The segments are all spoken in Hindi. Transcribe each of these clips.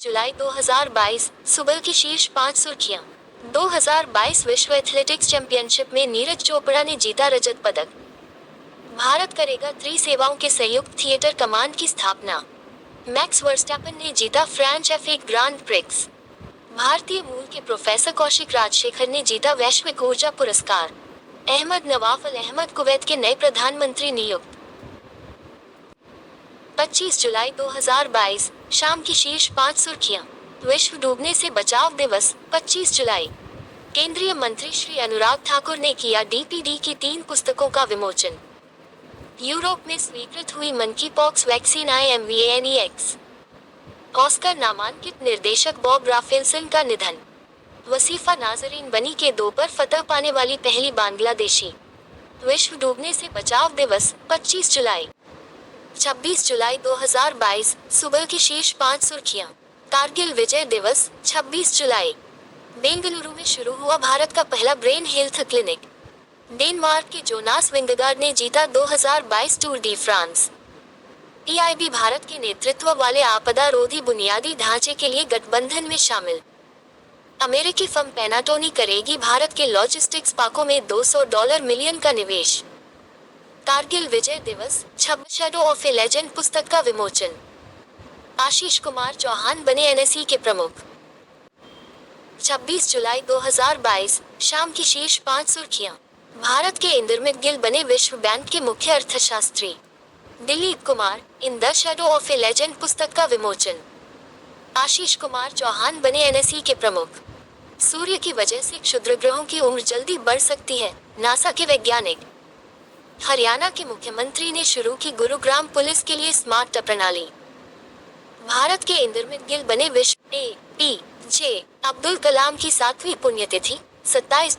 जुलाई 2022 सुबह की शीर्ष 5 सुर्खियां। 2022 विश्व एथलेटिक्स चैंपियनशिप में नीरज चोपड़ा ने जीता रजत पदक। भारत करेगा त्रिसेवाओं के संयुक्त थिएटर कमांड की स्थापना। मैक्स वर्स्टैपन ने जीता फ्रेंच F1 ग्रांड प्रिक्स। भारतीय मूल के प्रोफेसर कौशिक राजशेखर ने जीता वैश्विक ऊर्जा पुरस्कार। अहमद नवाफ अल अहमद कुवैत के नए प्रधानमंत्री नियुक्त। 25 जुलाई 2022 शाम की शीर्ष 5 सुर्खियां। विश्व डूबने से बचाव दिवस 25 जुलाई। केंद्रीय मंत्री श्री अनुराग ठाकुर ने किया DPD की 3 पुस्तकों का विमोचन। यूरोप में स्वीकृत हुई monkey pox vaccine IMVANEX। Oscar नामांकित निर्देशक बॉब राफेल्सन का निधन। वसीफा नाजरीन बनी के 2 पर फतह पाने वाली पहली बांग्लादेशी। विश्व डूबने से बचाव दिवस 25 जुलाई। 26 जुलाई 2022 सुबह की शीर्ष 5 सुर्खियां। कारगिल विजय दिवस 26 जुलाई। बेंगलुरु में शुरू हुआ भारत का पहला ब्रेन हेल्थ क्लिनिक। डेनमार्क के जोनास विंगगार्ड ने जीता 2022 Tour de France. PIB Bharat के नेतृत्व वाले आपदा रोधी बुनियादी ढांचे के लिए गठबंधन में शामिल। अमेरिकी फर्म पेनाटोनी करेगी भारत के लॉजिस्टिक्स पार्कों में $200 मिलियन का निवेश। कारगिल विजय दिवस 26 शैडो ऑफ ए लेजेंड पुस्तक का विमोचन। आशीष कुमार चौहान बने NSE के प्रमुख। 26 जुलाई 2022 शाम की शीर्ष 5 सुर्खियां। भारत के इंदरमित गिल बने विश्व बैंक के मुख्य अर्थशास्त्री। Dilip Kumar in the shadow of A legend पुस्तक का विमोचन। आशीष कुमार चौहान बने NSE के प्रमुख। सूर्य की वजह से क्षुद्रग्रहों की उम्र जल्दी बढ़ सकती है, नासा के वैज्ञानिक। हरियाणा के मुख्यमंत्री ने शुरू की गुरुग्राम पुलिस के लिए स्मार्ट प्रणाली। भारत के इंदरमित गिल बने विश्व APJ अब्दुल कलाम की 7वीं पुण्यतिथि 27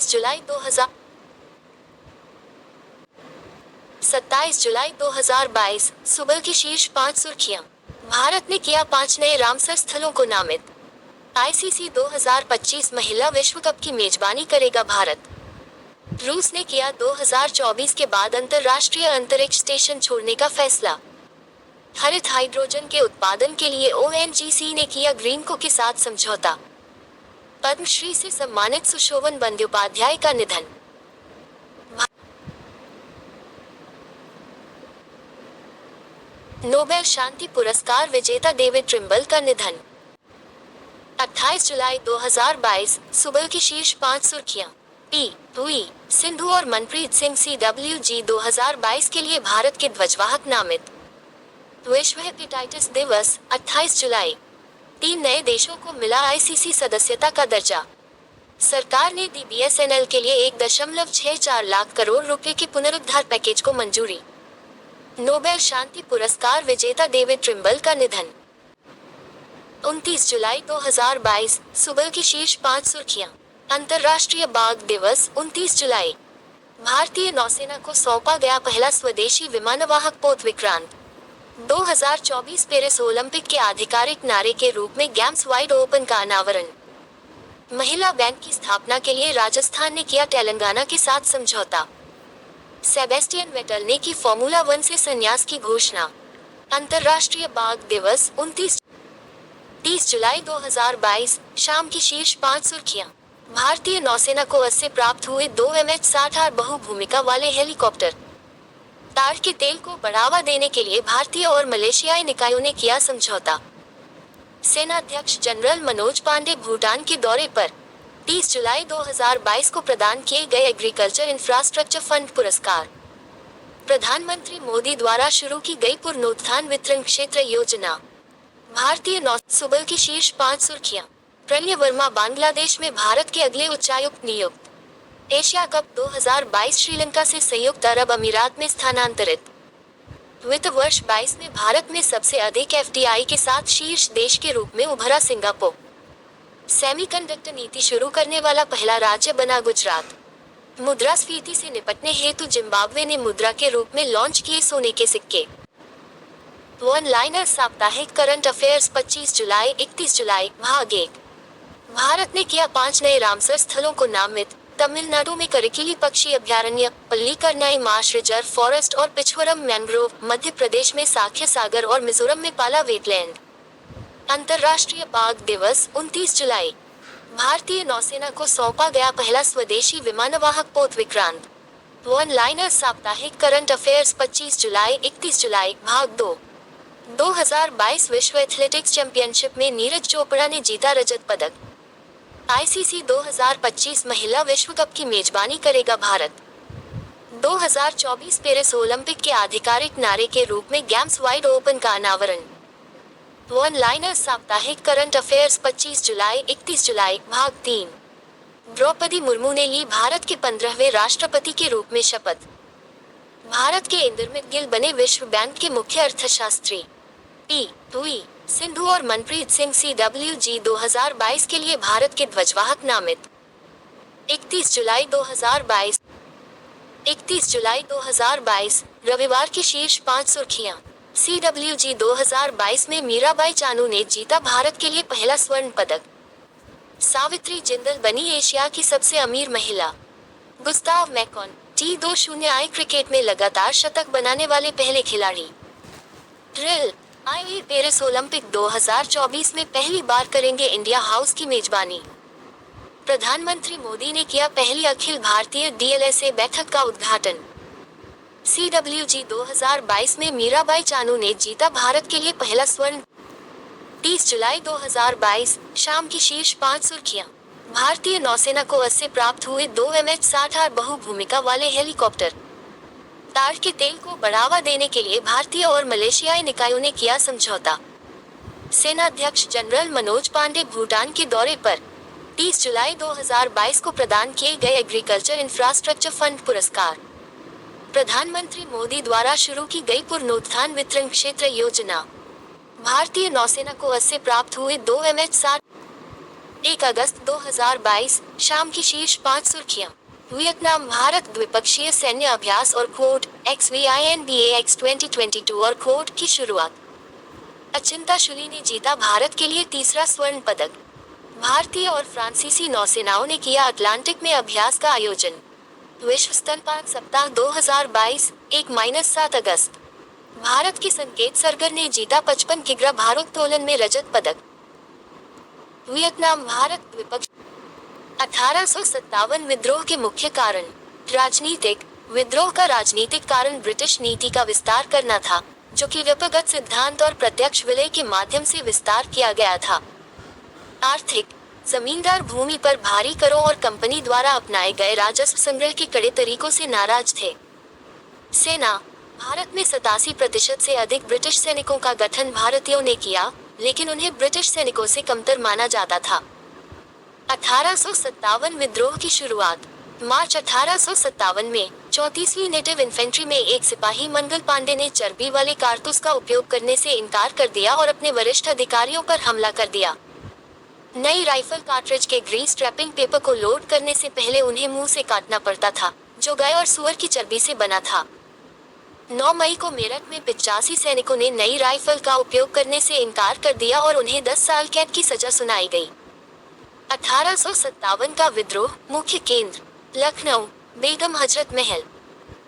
जुलाई 27 जुलाई 2022 सुबह की शीर्ष 5 सुर्खियां। भारत ने किया 5 नए रामसर स्थलों को नामित। ICC 2025 महिला विश्व कप की मेजबानी करेगा भारत। रूस ने किया 2024 के बाद अंतरराष्ट्रीय अंतरिक्ष स्टेशन छोड़ने का फैसला। हरित हाइड्रोजन के उत्पादन के लिए ONGC ने किया ग्रीनको के साथ समझौता। पद्मश्री से सम्मानित सुशोभन बंद्योपाध्याय का निधन। नोबेल शांति पुरस्कार विजेता डेविड ट्रिम्बल का निधन। 28 जुलाई 2022 सुबह की शीर्ष 5 सुर्खियां। PV सिंधु और मनप्रीत सिंह CWG 2022 के लिए भारत के ध्वजवाहक नामित। विश्व हेपेटाइटिस दिवस 28 जुलाई। 3 नए देशों को मिला ICC सदस्यता का दर्जा। सरकार ने दी BSNL के लिए 1.64 लाख करोड़ रुपए के पुनरुद्धार पैकेज को मंजूरी। नोबेल शांति पुरस्कार विजेता डेविड ट्रिम्बल का निधन। 29 जुलाई 2022 सुबह की शीर्ष 5 सुर्खियां। अंतर्राष्ट्रीय बाघ दिवस 29 जुलाई। भारतीय नौसेना को सौंपा गया पहला स्वदेशी विमानवाहक पोत विक्रांत। 2024 पेरिस ओलंपिक के आधिकारिक नारे के रूप में गेम्स वाइड ओपन का अनावरण। महिला बैंक की स्थापना के लिए राजस्थान ने किया तेलंगाना के साथ समझौता। सेबेस्टियन वेटल ने की फॉर्मूला 1 से संन्यास की घोषणा। अंतर्राष्ट्रीय बाघ दिवस 30 जुलाई 2022 शाम की शीर्ष 5 सुर्खियां। भारतीय नौसेना को 10 से प्राप्त हुए 2 MH-60R बहुभूमिका वाले हेलीकॉप्टर। ताड़ के तेल को बढ़ावा देने के लिए भारतीय और मलेशियाई निकायों ने किया समझौता। सेनाध्यक्ष जनरल मनोज पांडे भूटान के दौरे पर। 30 जुलाई 2022 को प्रदान किए गए एग्रीकल्चर इंफ्रास्ट्रक्चर फंड पुरस्कार। प्रधानमंत्री मोदी द्वारा शुरू की गई पुनरुत्थान वितरण क्षेत्र योजना। भारतीय नौ सुबह की शीर्ष 5 सुर्खियां। प्रलय वर्मा बांग्लादेश में भारत के अगले उच्चायुक्त नियुक्त। एशिया कप 2022 श्रीलंका से संयुक्त अरब अमीरात में स्थानांतरित। वित्त वर्ष 22 में भारत में सबसे अधिक FDI के साथ शीर्ष देश के रूप में उभरा सिंगापुर। सेमीकंडक्टर नीति शुरू करने वाला पहला राज्य बना गुजरात। मुद्रास्फीति से निपटने हेतु जिम्बाब्वे ने मुद्रा के रूप में लॉन्च किए सोने के सिक्के। वन लाइनर साप्ताहिक करंट अफेयर्स 25 जुलाई 31 जुलाई भाग 1। भारत ने किया 5 नए रामसर स्थलों को नामित। तमिलनाडु में करकिली पक्षी अभयारण्य, पल्लीकरनई मार्श रिजर्व फॉरेस्ट और पिछवरम मैंग्रोव, मध्य प्रदेश में साख्य सागर और मिजोरम में पाला वेटलैंड। अंतर्राष्ट्रीय बाघ दिवस 29 जुलाई। भारतीय नौसेना को सौंपा गया पहला स्वदेशी विमानवाहक पोत विक्रांत। वन लाइनर साप्ताहिक करंट अफेयर्स 25 जुलाई 31 जुलाई भाग 2। 2022 विश्व एथलेटिक्स चैंपियनशिप में नीरज चोपड़ा ने जीता रजत पदक। आईसीसी 2025 महिला विश्व कप की मेजबानी करेगा भारत। 2024 पेरिस ओलंपिक के आधिकारिक नारे के रूप में गेम्स वाइड ओपन का अनावरण। वन लाइनर साप्ताहिक करंट अफेयर्स 25 जुलाई 31 जुलाई भाग 3। द्रौपदी मुर्मू ने ली भारत के 15वें राष्ट्रपति के रूप में शपथ। भारत के इंदरमित गिल बने विश्व बैंक के मुख्य अर्थशास्त्री। पी. सिंधु और मनप्रीत सिंह CWG 2022 के लिए भारत के ध्वजवाहक नामित। 31 जुलाई 2022 31 जुलाई 2022 रविवार की शीर्ष 5 सुर्खियां। CWG 2022 में मीराबाई चानू ने जीता भारत के लिए पहला स्वर्ण पदक। सावित्री जिंदल बनी एशिया की सबसे अमीर महिला। गुस्ताव मैकॉन T20I क्रिकेट में लगातार शतक बनाने वाले पहले खिलाड़ी। ड्रिल IE पेरिस ओलंपिक 2024 में पहली बार करेंगे इंडिया हाउस की मेजबानी। प्रधानमंत्री मोदी ने किया पहली अखिल भारतीय DLSA बैठक का उद्घाटन। CWG 2022 में मीराबाई चानू ने जीता भारत के लिए पहला स्वर्ण। 30 जुलाई 2022 शाम की शीर्ष 5 सुर्खियां। भारतीय नौसेना को 80 से प्राप्त हुए 2 MH-60R बहुभूमिका वाले हेलीकॉप्टर। ताड़ के तेल को बढ़ावा देने के लिए भारतीय और मलेशियाई निकायों ने किया समझौता। सेनाध्यक्ष जनरल मनोज पांडे भूटान के दौरे पर। 30 जुलाई 2022 को प्रदान किए गए एग्रीकल्चर इंफ्रास्ट्रक्चर फंड पुरस्कार। प्रधानमंत्री मोदी द्वारा शुरू की गई पुनरुत्थान वितरण क्षेत्र योजना। भारतीय नौसेना को 80 से प्राप्त हुए 2 MH-60। 1 अगस्त 2022 शाम की शीर्ष 5 सुर्खियां। वियतनाम भारत द्विपक्षीय सैन्य अभ्यास और क्वोड XVINBAX 2022 और क्वोड की शुरुआत। अचिंता शुली ने जीता भारत के लिए तीसरा स्वर्ण पदक। भारतीय और फ्रांसीसी नौसेनाओं ने किया अटलांटिक में अभ्यास का आयोजन। विश्व स्तनपान सप्ताह 2022 1-7 अगस्त। भारत की संकेत सरगर ने जीता 55 किग्रा भारोत्तोलन में रजत पदक। वियतनाम भारत द्विपक्ष। 1857 विद्रोह के मुख्य कारण। राजनीतिक विद्रोह का राजनीतिक कारण ब्रिटिश नीति का विस्तार करना था, जो कि व्यक्तिगत सिद्धांत और प्रत्यक्ष विलय के माध्यम से विस्तार किया गया था। आर्थिक जमींदार भूमि पर भारी करों और कंपनी द्वारा अपनाए गए राजस्व संग्रह के कड़े तरीकों से नाराज थे। सेना भारत में 87% से अधिक ब्रिटिश सैनिकों का गठन भारतीयों ने किया, लेकिन उन्हें ब्रिटिश सैनिकों से कमतर माना जाता था। 1857 विद्रोह की शुरुआत। मार्च 1857 में 34वीं नेटिव इन्फेंट्री में एक सिपाही मंगल पांडे ने चर्बी वाले कारतूस का उपयोग करने से इनकार कर दिया और अपने वरिष्ठ अधिकारियों पर हमला कर दिया। नई राइफल कार्ट्रिज के ग्रीस ट्रैपिंग पेपर को लोड करने से पहले उन्हें मुंह से काटना पड़ता था, जो गाय और सुअर की चर्बी से बना था। 9 मई को मेरठ में 85 सैनिकों ने नई राइफल का उपयोग करने से इनकार कर दिया और उन्हें 10 साल कैद की सजा सुनाई गई। 1857 का विद्रोह मुख्य केंद्र लखनऊ, बेगम हजरत महल।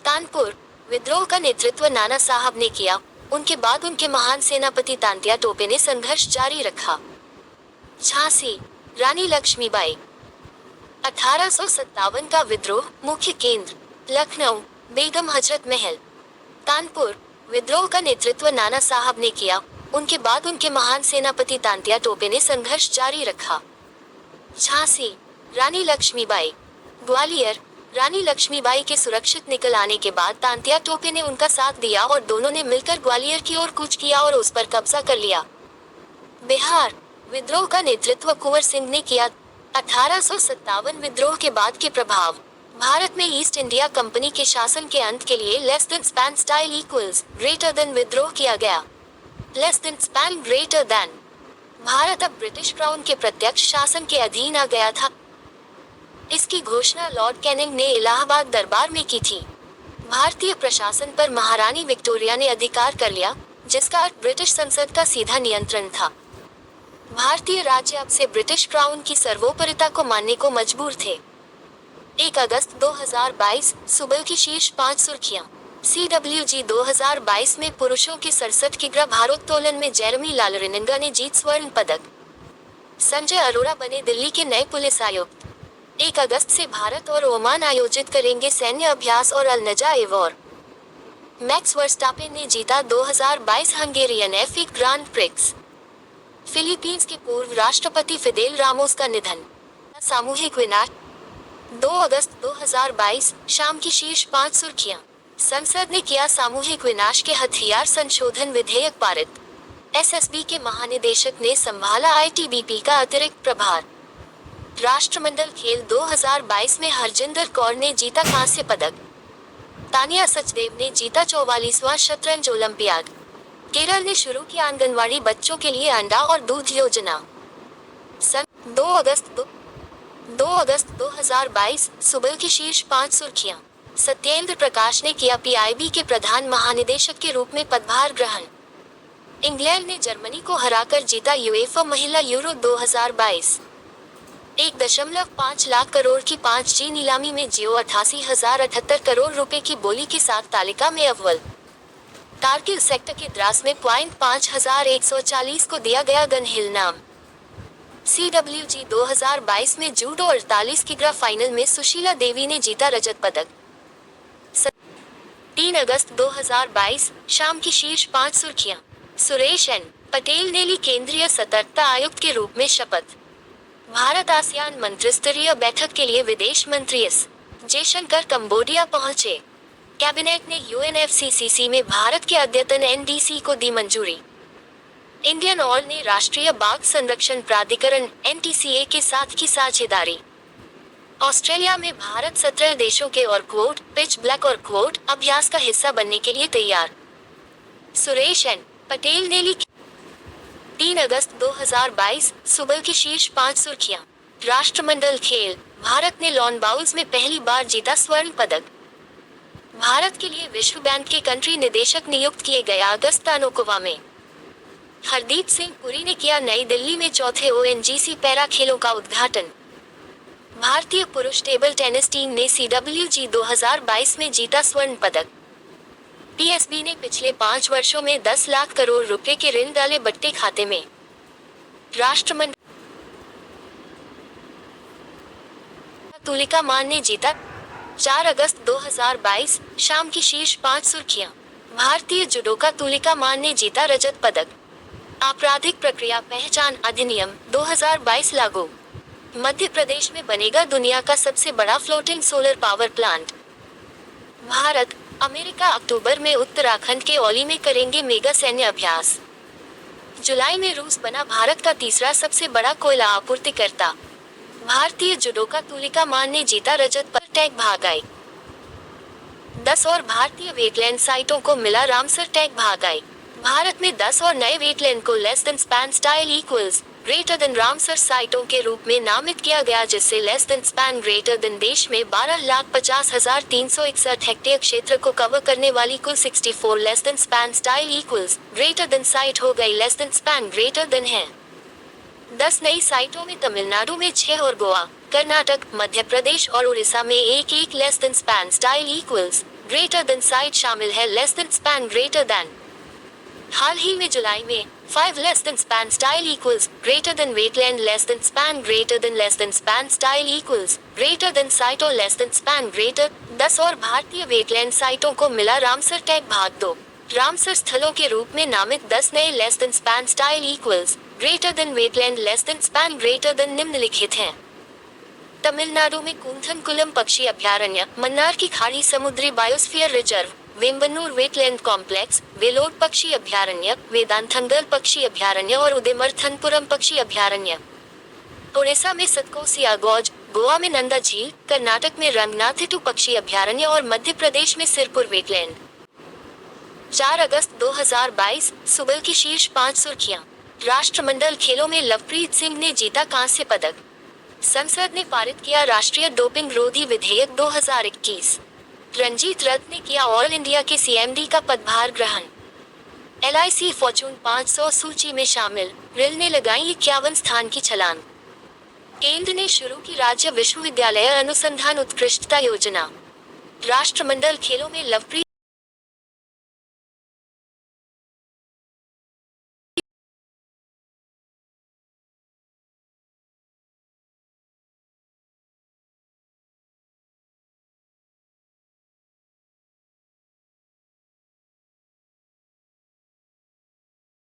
कानपुर विद्रोह का नेतृत्व नाना साहब ने किया। उनके बाद उनके महान सेनापति तांत्या टोपे ने संघर्ष जारी रखा। झांसी रानी लक्ष्मीबाई। 1857 का विद्रोह मुख्य केंद्र लखनऊ, बेगम हजरत महल। कानपुर विद्रोह का नेतृत्व नाना साहब ने किया। उनके बाद उनके महान सेनापति तांत्या टोपे ने संघर्ष जारी रखा। झांसी रानी लक्ष्मीबाई। ग्वालियर रानी लक्ष्मीबाई के सुरक्षित निकल आने के बाद तांत्या टोपे ने उनका साथ दिया और दोनों ने मिलकर ग्वालियर की ओर कूच किया और उस पर कब्जा कर लिया। बिहार विद्रोह का नेतृत्व कुंवर सिंह ने किया। 1857 विद्रोह के बाद के प्रभाव। भारत में ईस्ट इंडिया कंपनी के शासन के अंत के लिए less than span style equals greater then विद्रोह किया गया। Less than span greater then. Bharat अब ब्रिटिश क्राउन के प्रत्यक्ष शासन के अधीन आ गया था। इसकी घोषणा लॉर्ड कैनिंग ने इलाहाबाद दरबार में की थी। भारतीय प्रशासन पर महारानी विक्टोरिया ने अधिकार कर लिया, जिसका अर्थ ब्रिटिश संसद का सीधा नियंत्रण था। भारतीय राज्य अब से ब्रिटिश क्राउन की सर्वोपरिता को मानने को मजबूर थे। 1 अगस्त 2022 सुबह की शीर्ष 5 सुर्खियां। CWG 2022 में पुरुषों के 67 किग्रा भारोत्तोलन में जेरेमी लालरिनगा ने जीत स्वर्ण पदक। संजय अरोड़ा बने दिल्ली के नए पुलिस आयुक्त। 1 अगस्त से भारत और ओमान आयोजित करेंगे सैन्य अभ्यास और अल नजा एवॉर। मैक्स वर्स्टापेन ने जीता 2022 Hungarian F1 grand prix. Philippines के पूर्व राष्ट्रपति फिदेल रामोस का निधन। सामूहिक विनाश। 2 अगस्त 2022 शाम की शीर्ष 5 सुर्खियां। संसद ने किया सामूहिक विनाश के हथियार संशोधन विधेयक पारित। SSB के महानिदेशक ने संभाला ITBP का अतिरिक्त प्रभार। राष्ट्रमंडल खेल 2022 में हरजिंदर कौर ने जीता कांस्य पदक। तानिया सचदेव ने जीता 44वां शतरंज ओलंपियाड। केरल ने शुरू की आंगनवाड़ी बच्चों के लिए अंडा और दूध योजना। 2 अगस्त 2022 सुबह की शीर्ष 5 सुर्खियां। सत्येंद्र प्रकाश ने किया PIB के प्रधान महानिदेशक के रूप में पदभार ग्रहण। इंग्लैंड ने जर्मनी को हराकर जीता यूएफा महिला यूरो 2022। 1.5 लाख करोड़ की 5G नीलामी में जियो 88,078 करोड़ रुपए की बोली के साथ तालिका में अव्वल। कारगिल सेक्टर के द्रास में .5140 को दिया गया गन हिल नाम। CWG 2022 में जूडो 48 किग्रा फाइनल में सुशीला देवी ने जीता रजत पदक। 3 अगस्त 2022 शाम की शीर्ष 5 सुर्खियां। सुरेश एन पटेल ने ली केंद्रीय सतर्कता आयुक्त के रूप में शपथ। भारत आसियान मंत्रिस्तरीय बैठक के लिए विदेश मंत्री एस जयशंकर कंबोडिया पहुंचे। कैबिनेट ने UNFCCC में भारत के अद्यतन NDC को दी मंजूरी। इंडियन ऑयल ने राष्ट्रीय बाघ संरक्षण प्राधिकरण NTCA के साथ की साझेदारी। ऑस्ट्रेलिया में भारत 17 देशों के और क्वोट पिच ब्लैक और क्वोट अभ्यास का हिस्सा बनने के लिए तैयार। सुरेश एन पटेल ने ली। 3 अगस्त 2022 सुबह की शीर्ष 5 सुर्खियां। राष्ट्रमंडल खेल भारत ने लॉन बाउल्स में पहली बार जीता स्वर्ण पदक। भारत के लिए विश्व बैंक के कंट्री निदेशक नियुक्त किए गए अगस्ता नोकोवा में। हरदीप सिंह पुरी ने किया नई दिल्ली में चौथे ONGC पैरा खेलों का उद्घाटन। भारतीय पुरुष टेबल टेनिस टीम ने CWG 2022 में जीता स्वर्ण पदक। PSB ने पिछले 5 वर्षों में 10 लाख करोड़ रुपए के ऋण डाले बट्टे खाते में। राष्ट्रमंडल तुलिका मान ने जीता। 4 अगस्त 2022 शाम की शीर्ष 5 सुर्खियां। भारतीय जुडोका तुलिका मान ने जीता रजत पदक। आपराधिक प्रक्रिया पहचान अधिनियम 2022 लागू। मध्य प्रदेश में बनेगा दुनिया का सबसे बड़ा floating solar power plant. Bharat America अक्टूबर में उत्तराखंड के औली में करेंगे मेगा सैन्य अभ्यास। जुलाई में रूस बना भारत का तीसरा सबसे बड़ा कोयला आपूर्तिकर्ता। भारतीय जुडोका तुलिका मान ने जीता रजत पर टैग भागाई। 10 और भारतीय वेटलैंड साइटों को मिला रामसर टैग भागाई। भारत में 10 और नए वेटलैंड को less than span style equals greater then Ramsar साइटों के रूप में नामित किया गया, जिससे less than span greater then देश में 12,50,361 हेक्टेयर क्षेत्र को कवर करने वाली कुल 64 less than span style equals greater than site हो गई less than span greater then है। 10 नई साइटों में तमिलनाडु में 6 और गोवा, कर्नाटक, मध्य प्रदेश और उड़ीसा में एक less than span style equals greater than site शामिल है less than span greater than. हाल ही में जुलाई में 5 less than span style equals greater than wetland less than span greater than style equals greater than site और लेस देन स्पैन ग्रेटर 10 और भारतीय वेटलैंड साइटों को मिला रामसर टैग भाग 2। रामसर स्थलों के रूप में नामित 10 नए less than span style equals greater than wetland less than span greater then निम्नलिखित हैं। तमिलनाडु में कुंथनकुलम पक्षी अभयारण्य, मन्नार की खाड़ी समुद्री biosphere reserve, Vembanur wetland complex, Vellode पक्षी अभयारण्य, वेदांथंगल पक्षी अभयारण्य और उदयमर्थनपुरम पक्षी अभयारण्य। ओडिशा में सतकोसिया गौज, गोवा में नंदा झील, कर्नाटक में रंगनाथिटू पक्षी अभयारण्य और मध्य प्रदेश में सिरपुर वेटलैंड। 4 अगस्त 2022 सुबह की शीर्ष 5 सुर्खियां। राष्ट्रमंडल खेलों में लवप्रीत सिंह ने जीता कांस्य पदक। संसद ने पारित किया राष्ट्रीय डोपिंग रोधी विधेयक 2021। रणजीत रथ ने किया ऑल इंडिया के CMD का पदभार ग्रहण। LIC फॉर्च्यून 500 सूची में शामिल, रिल ने लगाई 51 स्थान की छलांग। केंद्र ने शुरू की राज्य विश्वविद्यालय अनुसंधान उत्कृष्टता योजना। राष्ट्रमंडल खेलों में लवप्रीत